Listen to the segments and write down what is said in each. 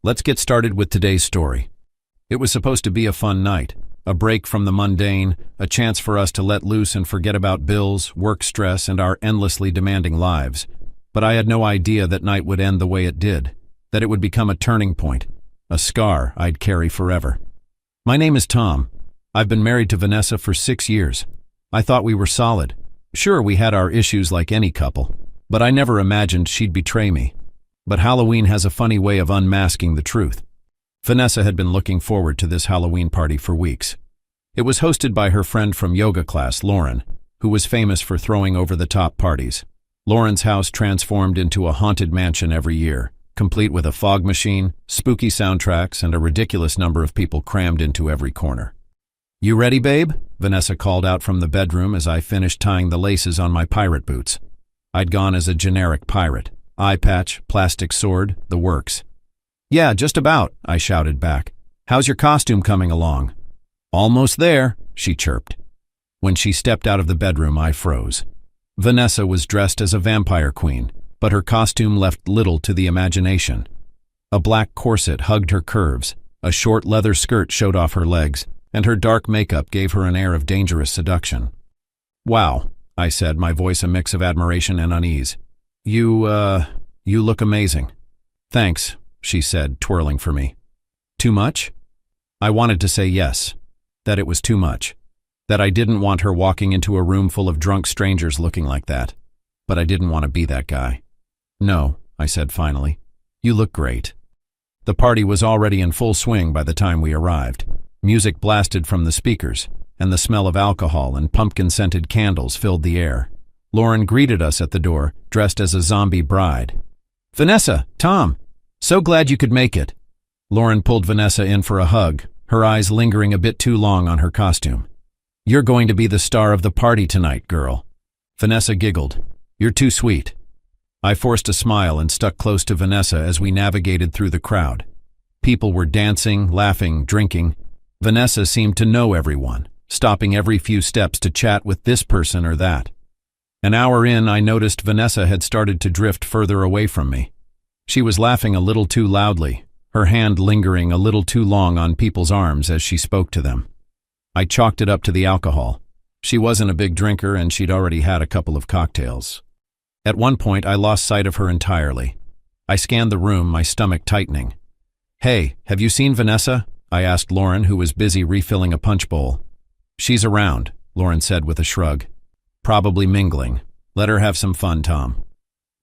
Let's get started with today's story. It was supposed to be a fun night, a break from the mundane, a chance for us to let loose and forget about bills, work stress, and our endlessly demanding lives. But I had no idea that night would end the way it did, that it would become a turning point, a scar I'd carry forever. My name is Tom. I've been married to Vanessa for 6 years. I thought we were solid. Sure, we had our issues like any couple, but I never imagined she'd betray me. But Halloween has a funny way of unmasking the truth. Vanessa had been looking forward to this Halloween party for weeks. It was hosted by her friend from yoga class, Lauren, who was famous for throwing over-the-top parties. Lauren's house transformed into a haunted mansion every year, complete with a fog machine, spooky soundtracks, and a ridiculous number of people crammed into every corner. "You ready, babe?" Vanessa called out from the bedroom as I finished tying the laces on my pirate boots. I'd gone as a generic pirate. Eye patch, plastic sword, the works. "Yeah, just about," I shouted back. "How's your costume coming along?" "Almost there," she chirped. When she stepped out of the bedroom, I froze. Vanessa was dressed as a vampire queen, but her costume left little to the imagination. A black corset hugged her curves, a short leather skirt showed off her legs, and her dark makeup gave her an air of dangerous seduction. "Wow," I said, my voice a mix of admiration and unease. You look amazing." "Thanks," she said, twirling for me. "Too much?" I wanted to say yes, that it was too much, that I didn't want her walking into a room full of drunk strangers looking like that, but I didn't want to be that guy. "No," I said finally. "You look great." The party was already in full swing by the time we arrived. Music blasted from the speakers, and the smell of alcohol and pumpkin-scented candles filled the air. Lauren greeted us at the door, dressed as a zombie bride. "Vanessa, Tom, so glad you could make it." Lauren pulled Vanessa in for a hug, her eyes lingering a bit too long on her costume. "You're going to be the star of the party tonight, girl." Vanessa giggled. "You're too sweet." I forced a smile and stuck close to Vanessa as we navigated through the crowd. People were dancing, laughing, drinking. Vanessa seemed to know everyone, stopping every few steps to chat with this person or that. An hour in, I noticed Vanessa had started to drift further away from me. She was laughing a little too loudly, her hand lingering a little too long on people's arms as she spoke to them. I chalked it up to the alcohol. She wasn't a big drinker and she'd already had a couple of cocktails. At one point, I lost sight of her entirely. I scanned the room, my stomach tightening. "Hey, have you seen Vanessa?" I asked Lauren, who was busy refilling a punch bowl. "She's around," Lauren said with a shrug. "Probably mingling. Let her have some fun, Tom."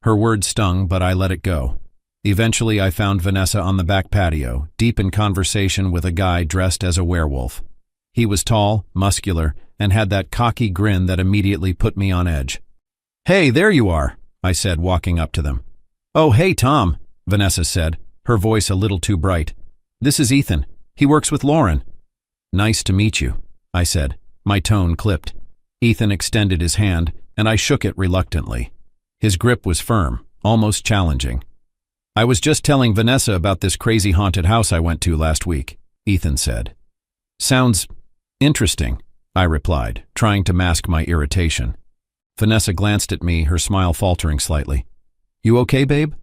Her words stung, but I let it go. Eventually, I found Vanessa on the back patio, deep in conversation with a guy dressed as a werewolf. He was tall, muscular, and had that cocky grin that immediately put me on edge. "Hey, there you are," I said, walking up to them. "Oh, hey, Tom," Vanessa said, her voice a little too bright. "This is Ethan. He works with Lauren." "Nice to meet you," I said, my tone clipped. Ethan extended his hand, and I shook it reluctantly. His grip was firm, almost challenging. "I was just telling Vanessa about this crazy haunted house I went to last week," Ethan said. "Sounds interesting," I replied, trying to mask my irritation. Vanessa glanced at me, her smile faltering slightly. "You okay, babe?"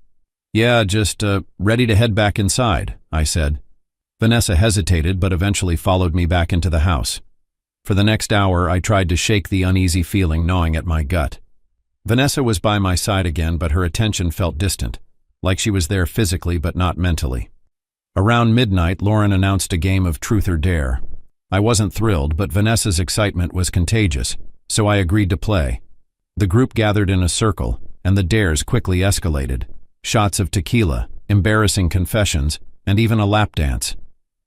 "Yeah, just ready to head back inside," I said. Vanessa hesitated but eventually followed me back into the house. For the next hour, I tried to shake the uneasy feeling gnawing at my gut. Vanessa was by my side again, but her attention felt distant, like she was there physically but not mentally. Around midnight, Lauren announced a game of truth or dare. I wasn't thrilled, but Vanessa's excitement was contagious, so I agreed to play. The group gathered in a circle, and the dares quickly escalated. Shots of tequila, embarrassing confessions, and even a lap dance.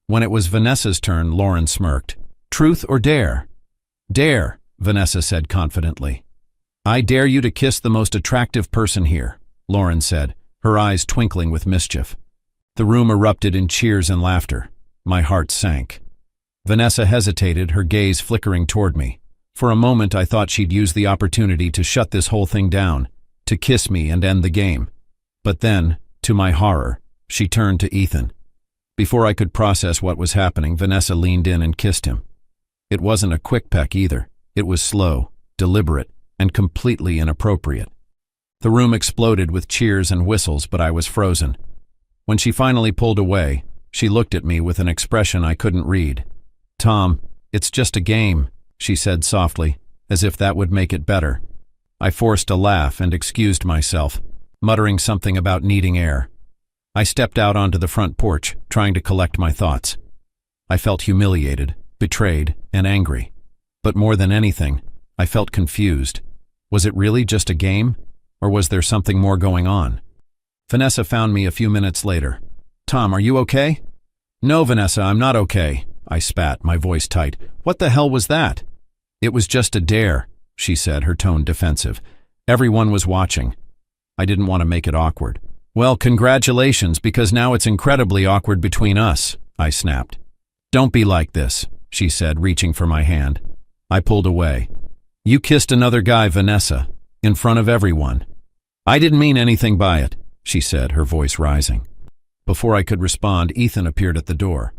When it was Vanessa's turn, Lauren smirked. "Truth or dare?" "Dare," Vanessa said confidently. "I dare you to kiss the most attractive person here," Lauren said, her eyes twinkling with mischief. The room erupted in cheers and laughter. My heart sank. Vanessa hesitated, her gaze flickering toward me. For a moment I thought she'd use the opportunity to shut this whole thing down, to kiss me and end the game. But then, to my horror, she turned to Ethan. Before I could process what was happening, Vanessa leaned in and kissed him. It wasn't a quick peck either. It was slow, deliberate, and completely inappropriate. The room exploded with cheers and whistles, but I was frozen. When she finally pulled away, she looked at me with an expression I couldn't read. "Tom, it's just a game," she said softly, as if that would make it better. I forced a laugh and excused myself, muttering something about needing air. I stepped out onto the front porch, trying to collect my thoughts. I felt humiliated, betrayed, and angry. But more than anything, I felt confused. Was it really just a game, or was there something more going on? Vanessa found me a few minutes later. "Tom, are you okay?" "No, Vanessa, I'm not okay," I spat, my voice tight. "What the hell was that?" "It was just a dare," she said, her tone defensive. "Everyone was watching." I didn't want to make it awkward. "Well, congratulations, because now it's incredibly awkward between us," I snapped. "Don't be like this," she said, reaching for my hand. I pulled away. "You kissed another guy, Vanessa, in front of everyone." "I didn't mean anything by it," she said, her voice rising. Before I could respond, Ethan appeared at the door.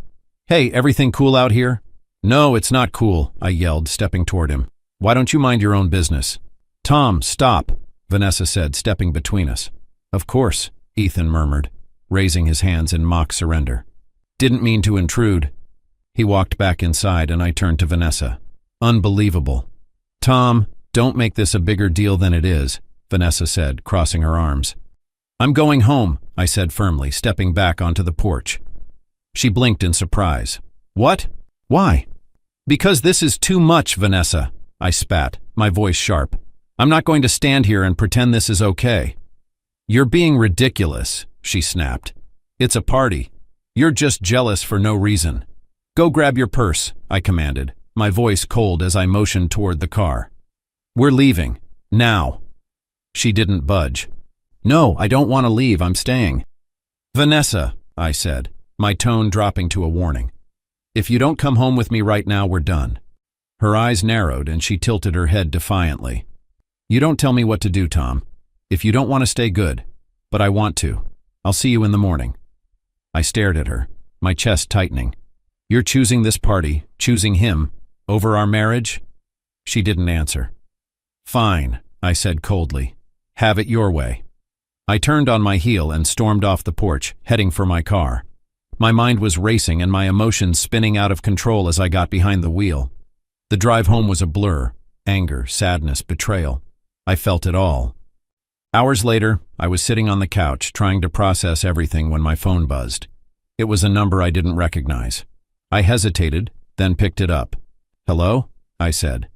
"Hey, everything cool out here?" "No, it's not cool," I yelled, stepping toward him. "Why don't you mind your own business?" "Tom, stop," Vanessa said, stepping between us. "Of course," Ethan murmured, raising his hands in mock surrender. "Didn't mean to intrude." He walked back inside and I turned to Vanessa. "Unbelievable." "Tom, don't make this a bigger deal than it is," Vanessa said, crossing her arms. "I'm going home," I said firmly, stepping back onto the porch. She blinked in surprise. "What? Why?" "Because this is too much, Vanessa," I spat, my voice sharp. "I'm not going to stand here and pretend this is okay." "You're being ridiculous," she snapped. "It's a party. You're just jealous for no reason. Go grab your purse," I commanded, my voice cold as I motioned toward the car. "We're leaving. Now." She didn't budge. "No, I don't want to leave. I'm staying." "Vanessa," I said, my tone dropping to a warning. "If you don't come home with me right now, we're done." Her eyes narrowed and she tilted her head defiantly. "You don't tell me what to do, Tom. If you don't want to stay, good. But I want to. I'll see you in the morning." I stared at her, my chest tightening. "You're choosing this party, choosing him, over our marriage?" She didn't answer. "Fine," I said coldly. "Have it your way." I turned on my heel and stormed off the porch, heading for my car. My mind was racing and my emotions spinning out of control as I got behind the wheel. The drive home was a blur. Anger, sadness, betrayal. I felt it all. Hours later, I was sitting on the couch trying to process everything when my phone buzzed. It was a number I didn't recognize. I hesitated, then picked it up. "Hello?" I said.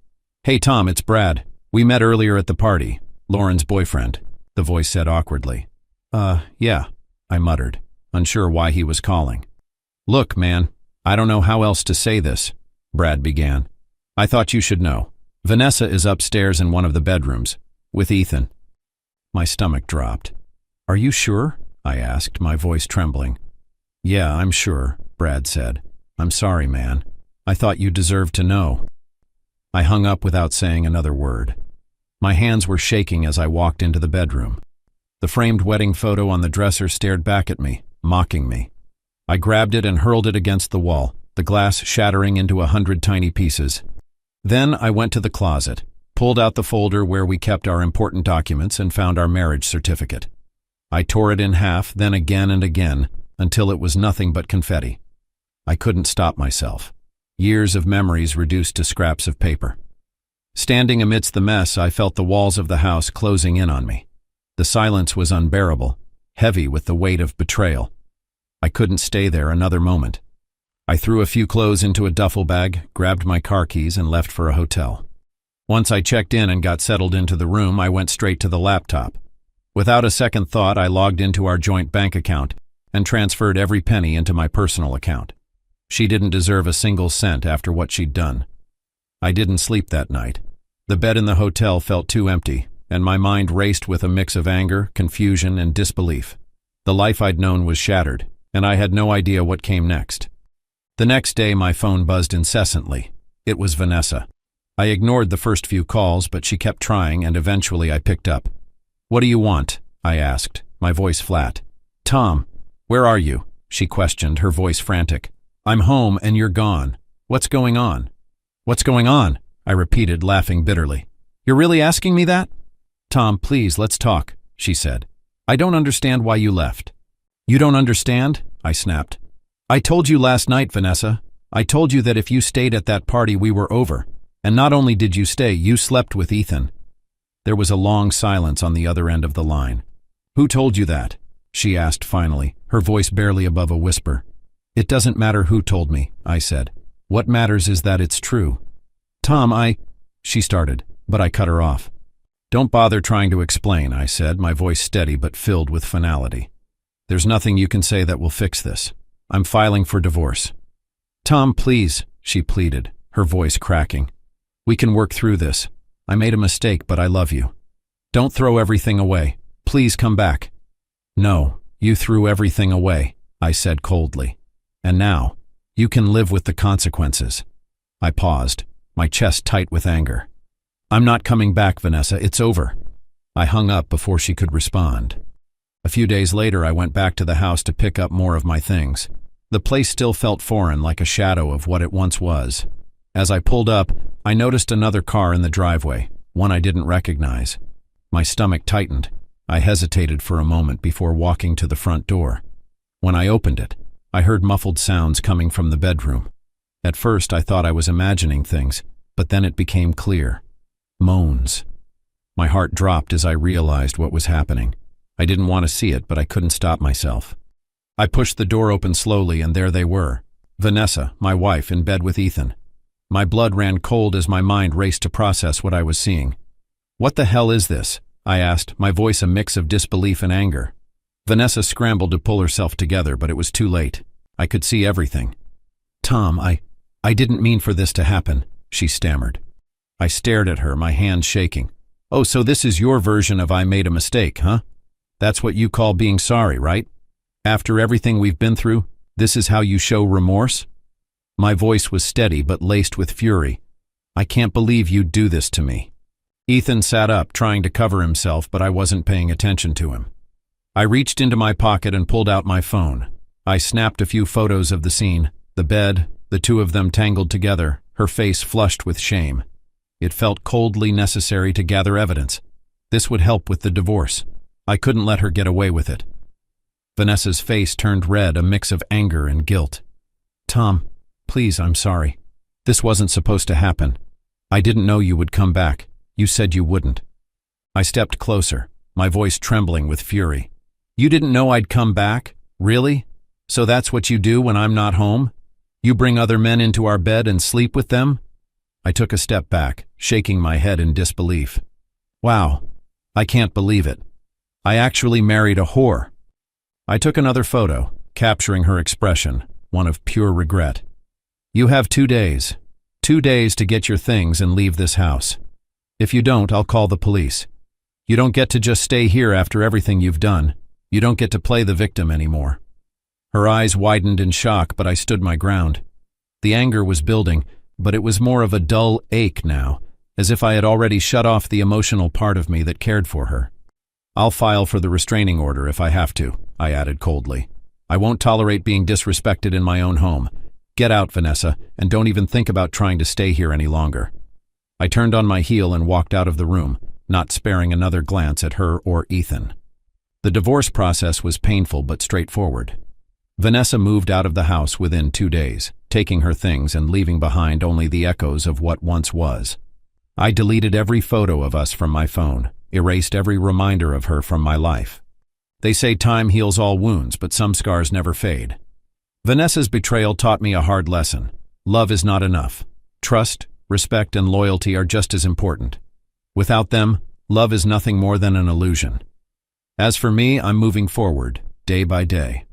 "Hey Tom, it's Brad. We met earlier at the party. Lauren's boyfriend," the voice said awkwardly. Yeah," I muttered, unsure why he was calling. "Look, man, I don't know how else to say this," Brad began. "I thought you should know. Vanessa is upstairs in one of the bedrooms, with Ethan." My stomach dropped. "Are you sure?" I asked, my voice trembling. "Yeah, I'm sure," Brad said. "I'm sorry, man. I thought you deserved to know." I hung up without saying another word. My hands were shaking as I walked into the bedroom. The framed wedding photo on the dresser stared back at me, mocking me. I grabbed it and hurled it against the wall, the glass shattering into 100 tiny pieces. Then I went to the closet, pulled out the folder where we kept our important documents and found our marriage certificate. I tore it in half, then again and again, until it was nothing but confetti. I couldn't stop myself. Years of memories reduced to scraps of paper. Standing amidst the mess, I felt the walls of the house closing in on me. The silence was unbearable, heavy with the weight of betrayal. I couldn't stay there another moment. I threw a few clothes into a duffel bag, grabbed my car keys, and left for a hotel. Once I checked in and got settled into the room, I went straight to the laptop. Without a second thought, I logged into our joint bank account and transferred every penny into my personal account. She didn't deserve a single cent after what she'd done. I didn't sleep that night. The bed in the hotel felt too empty, and my mind raced with a mix of anger, confusion, and disbelief. The life I'd known was shattered, and I had no idea what came next. The next day, my phone buzzed incessantly. It was Vanessa. I ignored the first few calls, but she kept trying, and eventually I picked up. "What do you want?" I asked, my voice flat. "Tom, where are you?" she questioned, her voice frantic. "I'm home and you're gone. What's going on?" "What's going on?" I repeated, laughing bitterly. "You're really asking me that?" "Tom, please, let's talk," she said. "I don't understand why you left." You don't understand? I snapped. I told you last night, Vanessa. I told you that if you stayed at that party, we were over. And not only did you stay, you slept with Ethan. There was a long silence on the other end of the line. Who told you that? She asked finally, her voice barely above a whisper. It doesn't matter who told me, I said. What matters is that it's true. Tom, she started, but I cut her off. Don't bother trying to explain, I said, my voice steady but filled with finality. There's nothing you can say that will fix this. I'm filing for divorce. Tom, please, she pleaded, her voice cracking. We can work through this. I made a mistake, but I love you. Don't throw everything away. Please come back. No, you threw everything away, I said coldly. And now, you can live with the consequences. I paused, my chest tight with anger. I'm not coming back, Vanessa. It's over. I hung up before she could respond. A few days later, I went back to the house to pick up more of my things. The place still felt foreign, like a shadow of what it once was. As I pulled up, I noticed another car in the driveway, one I didn't recognize. My stomach tightened. I hesitated for a moment before walking to the front door. When I opened it, I heard muffled sounds coming from the bedroom. At first, I thought I was imagining things, but then it became clear. Moans. My heart dropped as I realized what was happening. I didn't want to see it, but I couldn't stop myself. I pushed the door open slowly, and there they were. Vanessa, my wife, in bed with Ethan. My blood ran cold as my mind raced to process what I was seeing. What the hell is this? I asked, my voice a mix of disbelief and anger. Vanessa scrambled to pull herself together, but it was too late. I could see everything. Tom, I didn't mean for this to happen, she stammered. I stared at her, my hands shaking. Oh, so this is your version of I made a mistake, huh? That's what you call being sorry, right? After everything we've been through, this is how you show remorse? My voice was steady but laced with fury. I can't believe you'd do this to me. Ethan sat up, trying to cover himself, but I wasn't paying attention to him. I reached into my pocket and pulled out my phone. I snapped a few photos of the scene, the bed, the two of them tangled together, her face flushed with shame. It felt coldly necessary to gather evidence. This would help with the divorce. I couldn't let her get away with it. Vanessa's face turned red, a mix of anger and guilt. Tom, please, I'm sorry. This wasn't supposed to happen. I didn't know you would come back. You said you wouldn't. I stepped closer, my voice trembling with fury. You didn't know I'd come back? Really? So that's what you do when I'm not home? You bring other men into our bed and sleep with them? I took a step back, shaking my head in disbelief. Wow, I can't believe it. I actually married a whore. I took another photo, capturing her expression, one of pure regret. You have 2 days. 2 days to get your things and leave this house. If you don't, I'll call the police. You don't get to just stay here after everything you've done. You don't get to play the victim anymore. Her eyes widened in shock, but I stood my ground. The anger was building, but it was more of a dull ache now, as if I had already shut off the emotional part of me that cared for her. I'll file for the restraining order if I have to, I added coldly. I won't tolerate being disrespected in my own home. Get out, Vanessa, and don't even think about trying to stay here any longer. I turned on my heel and walked out of the room, not sparing another glance at her or Ethan. The divorce process was painful but straightforward. Vanessa moved out of the house within 2 days, taking her things and leaving behind only the echoes of what once was. I deleted every photo of us from my phone, erased every reminder of her from my life. They say time heals all wounds, but some scars never fade. Vanessa's betrayal taught me a hard lesson. Love is not enough. Trust, respect, and loyalty are just as important. Without them, love is nothing more than an illusion. As for me, I'm moving forward, day by day.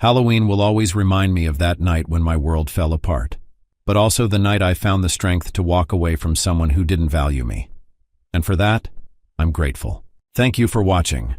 Halloween will always remind me of that night when my world fell apart, but also the night I found the strength to walk away from someone who didn't value me. And for that, I'm grateful. Thank you for watching.